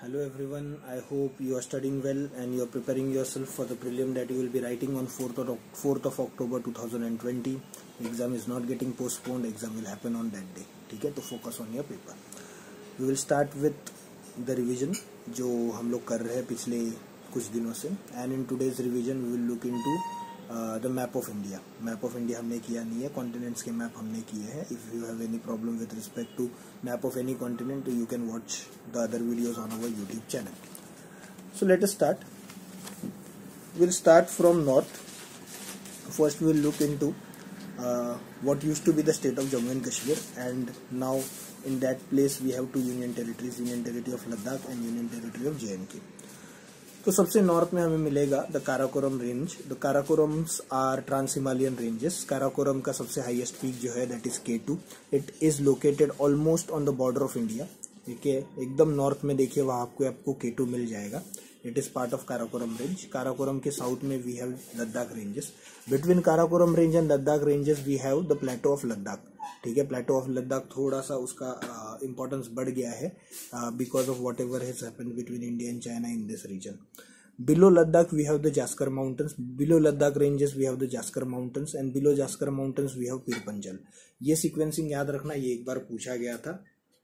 Hello everyone, I hope you are studying well and you are preparing yourself for the prelim that you will be writing on 4th of October 2020. Exam is not getting postponed, exam will happen on that day. ठीक है, तो focus on your paper. We will start with the revision जो हम लोग कर रहे हैं पिछले कुछ दिनों से, and in today's revision we will look into the map of India. Map of India हमने किया नहीं है, continents के map हमने किए हैं. If you have any problem with respect to map of any continent, you can watch the other videos on our YouTube channel. So let us start. We'll start from north. First we'll look into what used to be the state of Jammu and Kashmir, and now in that place we have two union territories, Union Territory of Ladakh and Union Territory of J&K. तो सबसे north में हमें मिलेगा the Karakoram range. The Karakorams are trans Himalayan ranges. Karakoram का सबसे highest peak जो है that is K2. It is located almost on the border of India. ठीक है, एकदम नॉर्थ में देखिए वहाँ आपको K2 मिल जाएगा. It is part of Karakoram range. Karakoram के साउथ में we have Ladakh ranges. Between Karakoram range and Ladakh ranges we have the plateau of Ladakh. ठीक है, प्लेटो ऑफ लद्दाख थोड़ा सा उसका इम्पोर्टेंस बढ़ गया है because of whatever has happened between India and China in this region. Below Ladakh we have the Jaskar Mountains. Below Ladakh ranges we have the Jaskar Mountains, and below Jaskar Mountains we have Pir Panjal. ये sequencing याद रखना, ये एक बार पूछा गया था.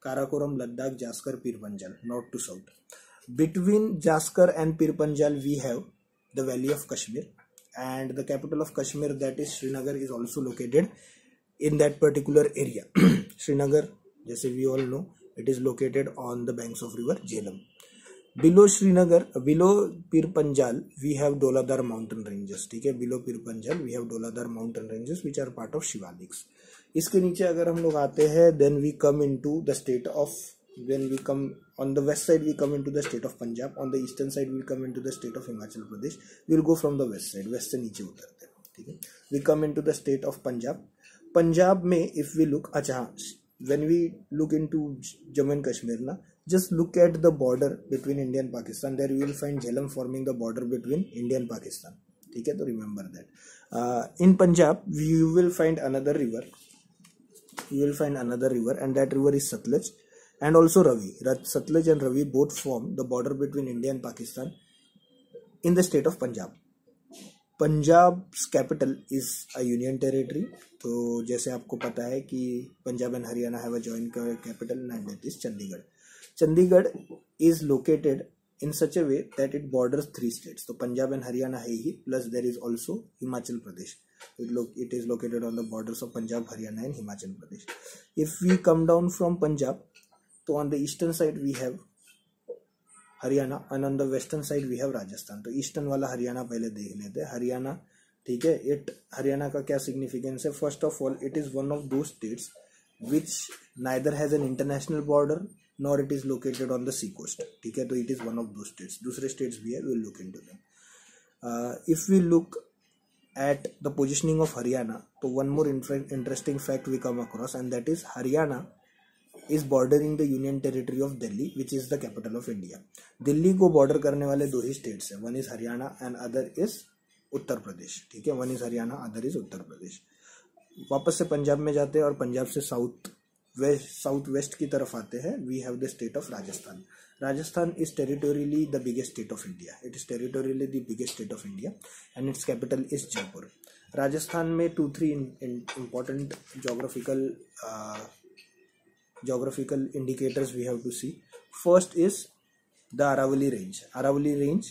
Karakoram, Ladakh, Zanskar, Pir Panjal, north to south. Between Jaskar and Pir Panjal we have the Valley of Kashmir, and the capital of Kashmir, that is Srinagar, is also located in that particular area. Srinagar, जैसे we all know, it is located on the banks of river Jhelum. Below Srinagar, below Pir Panjal, we have Doladar mountain ranges. ठीक है, below Pir Panjal we have Doladar mountain ranges which are part of Shivaliks. इसके नीचे अगर हम लोग आते हैं, then we come into the state of, when we come on the west side we come into the state of Punjab. On the eastern side we come into the state of Himachal Pradesh. We will go from the west side, west से नीचे उतरते हैं. ठीक है, we come into the state of Punjab. Punjab में if we look, अच्छा, when we look into Jammu and Kashmir ना, just look at the border between India and Pakistan. There you will find Jhelum forming the border between India and Pakistan. ठीक है, तो remember that. In Punjab you will find another river. You will find another river, and that river is Satluj and also Ravi. Satluj and Ravi both form the border between India and Pakistan in the state of Punjab. Punjab's capital is a union territory. तो जैसे आपको पता है कि Punjab and Haryana have a joint capital and that is Chandigarh. Chandigarh is located in such a way that it borders 3 states. तो Punjab and Haryana है ही, plus there is also Himachal Pradesh. It is located on the borders of Punjab, Haryana and Himachal Pradesh. If we come down from Punjab, तो on the eastern side we have Haryana and on the western side we have Rajasthan. तो eastern वाला हरियाणा पहले देख लेते हैं. हरियाणा, ठीक है, हरियाणा का क्या सिग्निफिकेंस है? First of all it is one of दो states which neither has an international border nor it is located on the sea coast. ठीक है, तो it is one of those states. दूसरे states भी है, we will look into them. If we look at the positioning of Haryana, तो one more interesting fact we come across, and that is Haryana is bordering the Union Territory of Delhi, which is the capital of India. Delhi को border करने वाले दो ही states हैं, one is Haryana and other is Uttar Pradesh. ठीक है, one is Haryana, other is Uttar Pradesh. वापस से पंजाब में जाते हैं और पंजाब से साउथ वेस्ट की तरफ आते हैं. We have the state of Rajasthan. Rajasthan is territorially the biggest state of India. It is territorially the biggest state of India and it's capital is Jaipur. Rajasthan में 2-3 important geographical indicators we have to see. First is the Aravalli range. Aravalli range,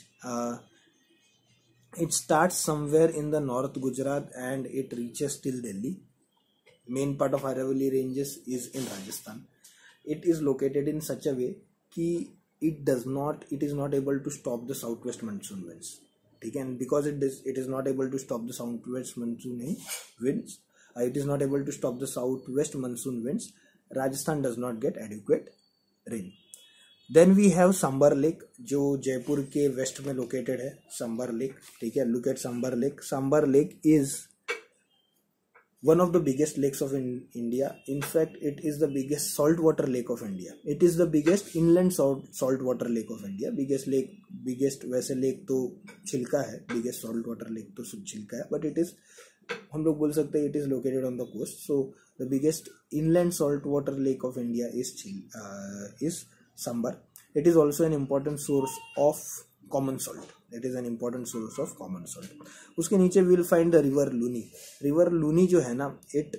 it starts somewhere in the north Gujarat and it reaches till Delhi. Main part of Aravalli ranges is in Rajasthan. It is located in such a way कि it is not able to stop the southwest monsoon winds. ठीक है, and because it is not able to stop the southwest monsoon winds, it is not able to stop the southwest monsoon winds. Rajasthan does not get adequate rain. Then we have Sambar Lake, जो जयपुर के waste में located है. Sambar Lake, ठीक है, look at Sambar Lake. Sambar Lake is one of the biggest lakes of India. In fact, it is the biggest saltwater lake of India. It is the biggest inland saltwater lake of India. Biggest वैसे lake तो छिलका है, biggest saltwater lake तो छिलका है, but it is, हम लोग बोल सकते हैं, it is located on the coast. So the biggest inland saltwater lake of India is Sambar. It is also an important source of common salt. It is an important source of common salt. उसके नीचे we will find the river Luni. River Luni जो है ना, it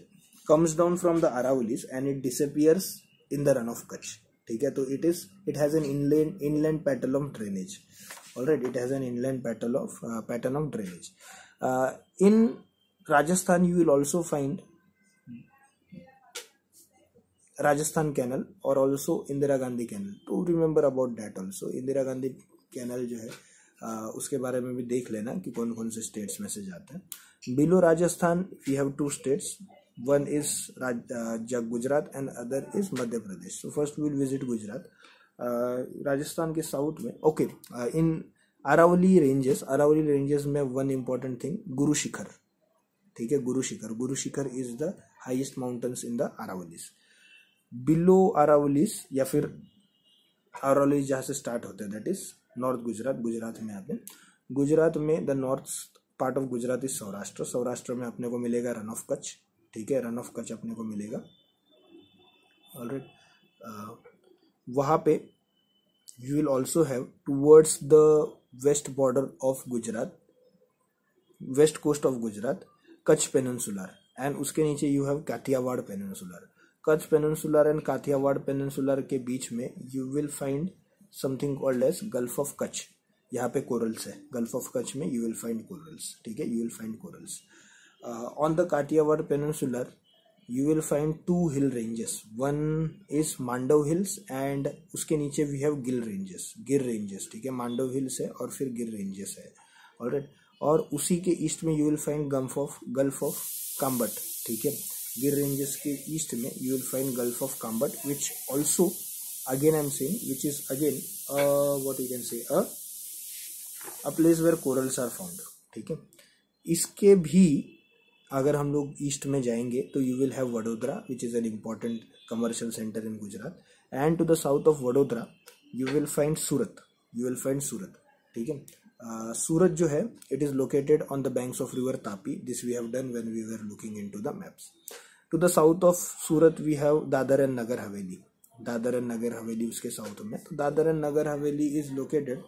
comes down from the Aravallis and it disappears in the run of Kutch. ठीक है, तो it has an inland pattern of drainage. Alright, it has an inland pattern of drainage. In Rajasthan you will also find Rajasthan Canal और also Indira Gandhi Canal. तो remember about that also. Indira Gandhi Canal जो है उसके बारे में भी देख लेना कि कौन कौन से स्टेट्स में से जाता है. Below Rajasthan we have two states. One is Gujarat and other is Madhya Pradesh. So first we will visit Gujarat. Rajasthan के साउथ में ओके इन अरावली रेंजेस में one important thing Guru Shikhar. ठीक है, Guru Shikhar is the highest mountains in the Aravallis. Below Aravallis या फिर अरावलीज जहाँ से start होते हैं दैट इज नॉर्थ गुजरात में आते हैं. गुजरात में the north part of Gujarat is Saurashtra में अपने को मिलेगा रन ऑफ कच्छ. ठीक है, रन ऑफ कच्छ अपने को मिलेगा. ऑलराइट, वहाँ पे you will also have towards the west border of Gujarat, west coast of Gujarat, Kutch peninsular and उसके नीचे you have Kathiawar peninsular. Kutch peninsular and Kathiawar peninsular के बीच में you will find something called as gulf of Kutch. यहाँ पे कोरल्स है. गल्फ ऑफ कच्छ में you will find corals. ठीक है, you will find corals. On the Kathiawar peninsular you will find two hill ranges. One is Mandav Hills and उसके नीचे we have गिर ranges. ठीक है, मांडव हिल्स है और फिर गिर रेंजेस है. ऑलराइट, और उसी के ईस्ट में you will find gulf of Khambhat. ठीक है, गिर रेंजेस के ईस्ट में you will find gulf of Khambhat which also again I am saying which is again what you can say a place where corals are found. ठीक है, इसके भी अगर हम लोग ईस्ट में जाएंगे तो you will have Vadodara which is an important commercial centre in Gujarat. And to the south of Vadodara you will find Surat. ठीक है, सूरत जो है it is located on the banks of river Tapi. This we have done when we were looking into the maps. To the south of Surat we have Dadar and Nagar Haveli उसके south में. तो Dadar and Nagar Haveli is located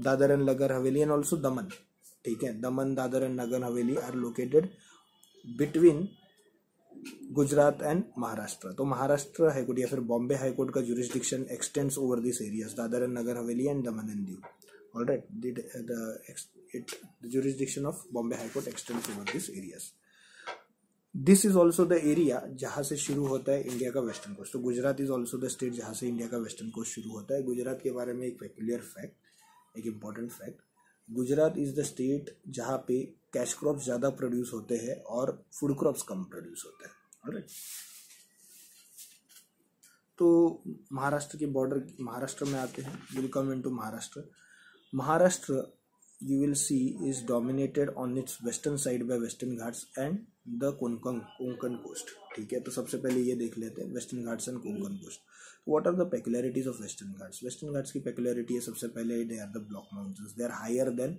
Dadar and Nagar Haveli and also दमन. ठीक है, दमन, Dadar and Nagar Haveli are located between Gujarat and Maharashtra. तो Maharashtra high court या फिर Bombay high court का jurisdiction extends over this areas Dadar and Nagar Haveli and Daman and Diu. Alright, the jurisdiction of Bombay high court extends over this areas. This is also the area जहाँ से शुरू होता है इंडिया का वेस्टर्न कोस्ट. तो Gujarat is also the state जहाँ से इंडिया का वेस्टर्न कोस्ट शुरू होता है. गुजरात के बारे में एक पेक्यूलियर फैक्ट, एक important fact, Gujarat is the state जहाँ पे कैश क्रॉप्स ज़्यादा प्रोड्यूस होते हैं और फूड क्रॉप्स कम प्रोड्यूस होते हैं. ऑलराइट, तो महाराष्ट्र के बॉर्डर, महाराष्ट्र में आते हैं. Will come into Maharashtra you will see is dominated on its western side by Western Ghats and the Konkan coast. ठीक है, तो सबसे पहले ये देख लेते हैं Western Ghats and Konkan coast. What are the peculiarities of Western Ghats? Western Ghats की peculiarity है सबसे पहले they are the block mountains. They are higher than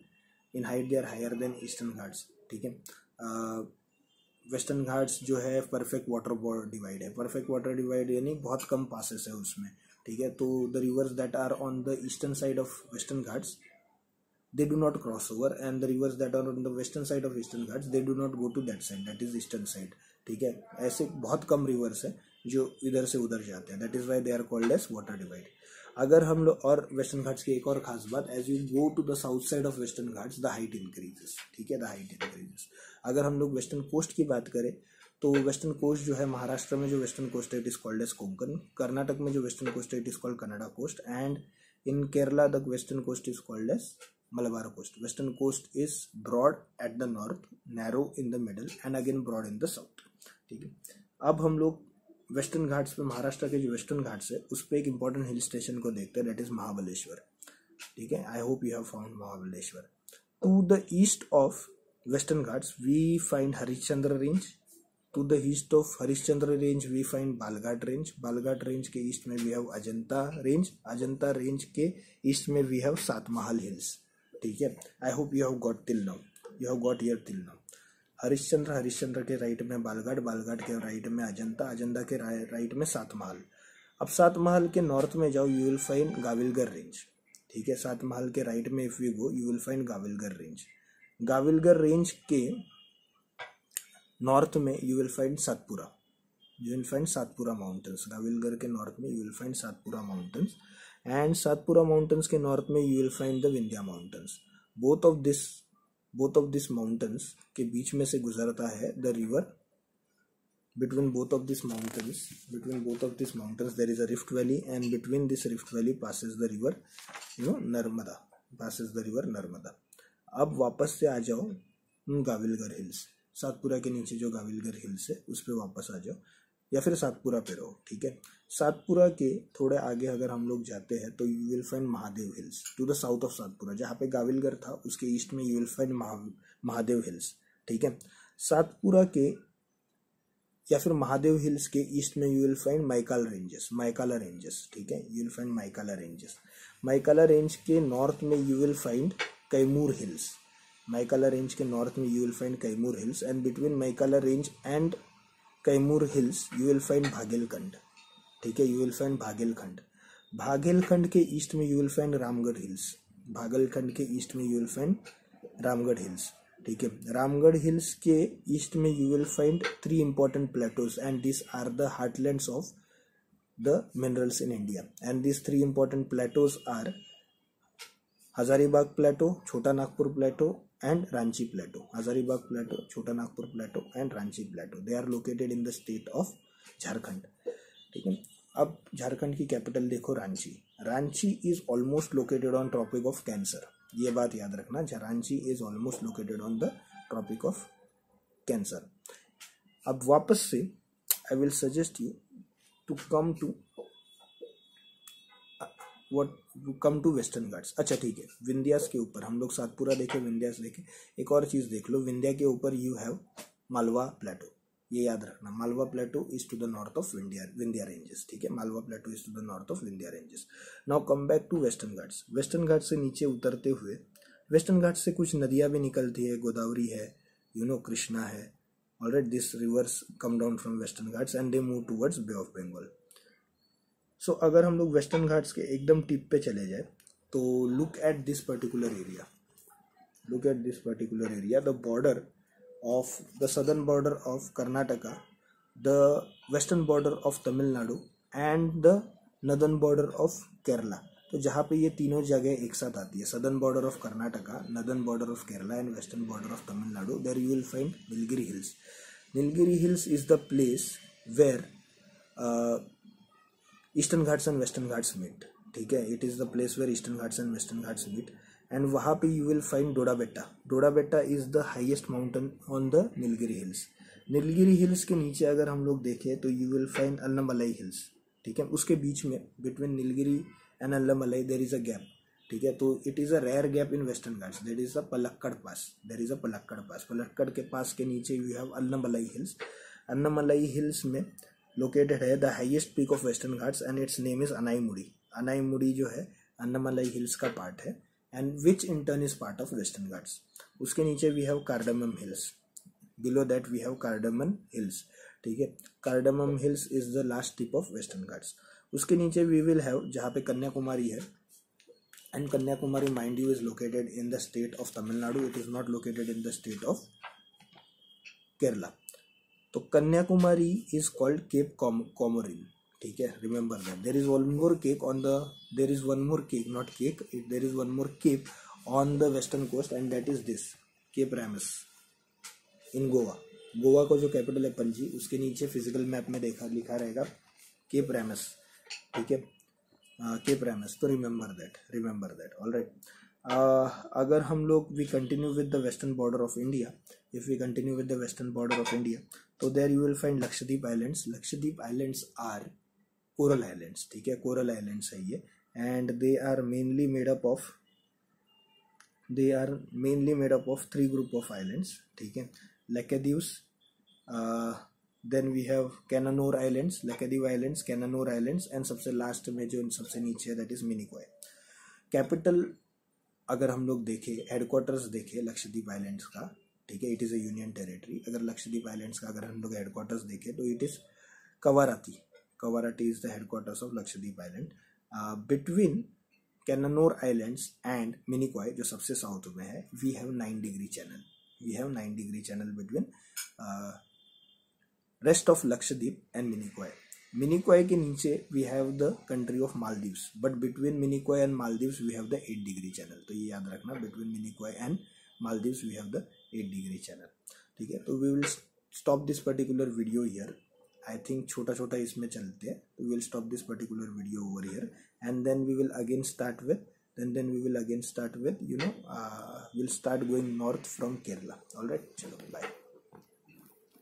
in height, they are higher than Eastern Ghats. ठीक है, Western Ghats जो है perfect water divide है. perfect water divide यानी बहुत कम passes है उसमें. ठीक है, तो the rivers that are on the eastern side of Western Ghats they do not cross over and the rivers that are on the western side of Eastern Ghats they do not go to that side, that is eastern side. ठीक है, ऐसे बहुत कम reverse है जो इधर से उधर जाते हैं. That is why they are called as water divide. अगर हम लोग, और वेस्टर्न घाट्स की एक और खास बात, as you go to the south side of western Ghats the height increases. ठीक है, द हाइट इंक्रीजेस. अगर हम लोग वेस्टर्न कोस्ट की बात करें तो वेस्टर्न कोस्ट जो है महाराष्ट्र में जो वेस्टर्न कोस्ट है it is called as Konkan. Karnataka में जो वेस्टर्न कोस्ट है it is called Kannada coast. And in Kerala the western coast is called as Malabar coast. Western coast is broad at the north, narrow in the middle and again broad in the south. ठीक है, अब हम लोग western Ghats पे, महाराष्ट्र के जो western Ghats है उस पे एक इंपॉर्टेंट हिल स्टेशन को देखते हैं, दैट इज महाबलेश्वर. ठीक है, I hope you have found Mahabaleshwar. To the east of western Ghats we find Harishchandra range. To the east of Harishchandra range we find Balaghat range. Balaghat range के ईस्ट में we have Ajanta range. Ajanta range के east में we have Satmahal hills. ठीक है, I hope you have got till now, you have got here till now. Harishchandra के right में बालघाट के right में अजंता के राइट में सातमहल. अब सात महल के नॉर्थ में जाओ, you will find Gavilgarh range, ठीक है। सात महल के राइट में if we go, you will find Gavilgarh range. Gavilgarh range के नॉर्थ में you will find Satpura, you will find Satpura mountains. Gavilgarh के नॉर्थ में you will find Satpura mountains, and Satpura mountains के नॉर्थ में you will find the Vindhya mountains. Both of this mountains के बीच में से गुजरता है the river. Between both of these mountains there is a rift valley, and between this rift valley passes the river Narmada, अब वापस से आ जाओ गाविलगर हिल्स, सातपुरा के नीचे जो गाविलगर हिल्स है उस पे वापस आ जाओ, या फिर सातपुरा पे रहो, ठीक है। सातपुरा के थोड़े आगे अगर हम लोग जाते हैं तो you will find Mahadev hills to the south of Satpura. जहाँ पे गाविलगर था उसके ईस्ट में you will find Mahadev hills, ठीक है। सातपुरा के या फिर महादेव हिल्स के ईस्ट में you will find Maikala ranges, ठीक है। You will find Maikala ranges. Maikala range के नॉर्थ में you will find Kaimur hills. Maikala range के नॉर्थ में you will find Kaimur hills, and between Maikala range and Kaimur hills you will find Baghelkhand, ठीक है। You will find Baghelkhand. Baghelkhand के east में you will find Ramgarh hills. Baghelkhand के east में you will find Ramgarh hills, ठीक है। रामगढ़ हिल्स के ईस्ट में you will find 3 important plateaus, and these are the heartlands of the minerals in India, and these 3 important plateaus are Hazaribagh plateau, Chota Nagpur plateau and Ranchi plateau. Hazaribagh plateau, Chota Nagpur plateau and Ranchi plateau, they are located in the state of Jharkhand, ठीक है। अब झारखंड की capital देखो Ranchi is almost located on tropic of cancer, ये बात याद रखना। Ranchi is almost located on the tropic of cancer. अब वापस से I will suggest you to come to western Ghats. अच्छा ठीक है, विंध्यास के ऊपर हम लोग सातपुरा देखे, विंध्यास देखे, एक और चीज देख लो, विंध्या के ऊपर यू हैव मालवा प्लेटो, ये याद रखना। Malwa plateau is to the north of Vindhya ranges, ठीक है। Malwa plateau is to the north of Vindhya ranges. Now come back to western Ghats. Western Ghat से नीचे उतरते हुए, वेस्टर्न घाट से कुछ नदियां भी निकलती है, गोदावरी है, कृष्णा है, alright. This rivers come down from western Ghats and they move towards bay of Bengal. So अगर हम लोग वेस्टर्न घाट्स के एकदम टिप पे चले जाए तो look at this particular area, the border of the southern border of Karnataka, the western border of Tamil Nadu and the northern border of Kerala। तो जहाँ पे ये तीनों जगह एक साथ आती है, southern border of Karnataka, northern border of Kerala and western border of Tamil Nadu, there you will find Nilgiri Hills. Nilgiri Hills is the place where Eastern Ghats and Western Ghats meet, ठीक है। It is the place where Eastern Ghats and Western Ghats meet, and वहाँ पे you will find Doda betta is the highest mountain on the Nilgiri hills. Nilgiri hills के नीचे अगर हम लोग देखें तो you will find Annamalai hills, ठीक है। उसके बीच में between Nilgiri and Annamalai there is a gap, ठीक है। तो it is a rare gap in western ghats, that is a Palakkad पास, पलक्कड़ के पास के नीचे you have Annamalai hills. Annamalai hills में लोकेटेड है the highest peak of western Ghats and it's name is Anamudi जो है अन्नामलाई हिल्स का पार्ट है, and which in turn is part of western ghats। उसके नीचे we have Cardamom Hills, below that we have Cardamom Hills, ठीक है। Cardamom Hills is the last tip of western ghats। उसके नीचे we will have जहाँ पे कन्याकुमारी है, and Kanyakumari mind you is located in the state of Tamil Nadu, it is not located in the state of Kerala। तो Kanyakumari is called Cape Comorin, ठीक है। Remember that there is one more cape on the western coast, and that is this Cape Ramus in Goa को जो capital है पणजी, उसके नीचे physical map में लिखा रहेगा केप रैमस, ठीक है। केप रैमस, तो रिमेंबर दैट ऑलराइट। अगर हम लोग we continue with the western border of India, तो there you will find Lakshadweep islands are coral islands, ठीक है। कोरल आइलैंड्स है ये, and they are mainly made up of 3 group of islands, ठीक है। Laccadives, then we have Cannanore islands, Laccadive islands, Cannanore islands, and सबसे last में जो सबसे नीचे है दैट इज मिनिकॉय। कैपिटल अगर हम लोग देखें, हेडक्वार्टर्स देखें लक्षद्वीप आइलैंड्स का, ठीक है, it is a union territory. अगर लक्षद्वीप आइलैंड्स का अगर हम लोग हेडक्वार्टर्स देखें तो it is Kavarati is the headquarters of Lakshadweep Island. Between Cannanore Islands and Minicoy, जो सबसे साउथ में है, we have 9 degree channel. We have 9 degree channel between rest of Lakshadweep and Minicoy. Minicoy के नीचे we have the country of Maldives, but between Minicoy and Maldives we have the 8 degree channel. तो ये याद रखना, between Minicoy and Maldives we have the 8 degree channel. ठीक है, तो we will stop this particular video here. I think छोटा छोटा इसमें चलते हैं, तो we will stop this particular video over here, and then we will again start with we'll start going north from Kerala. All right, चलो bye.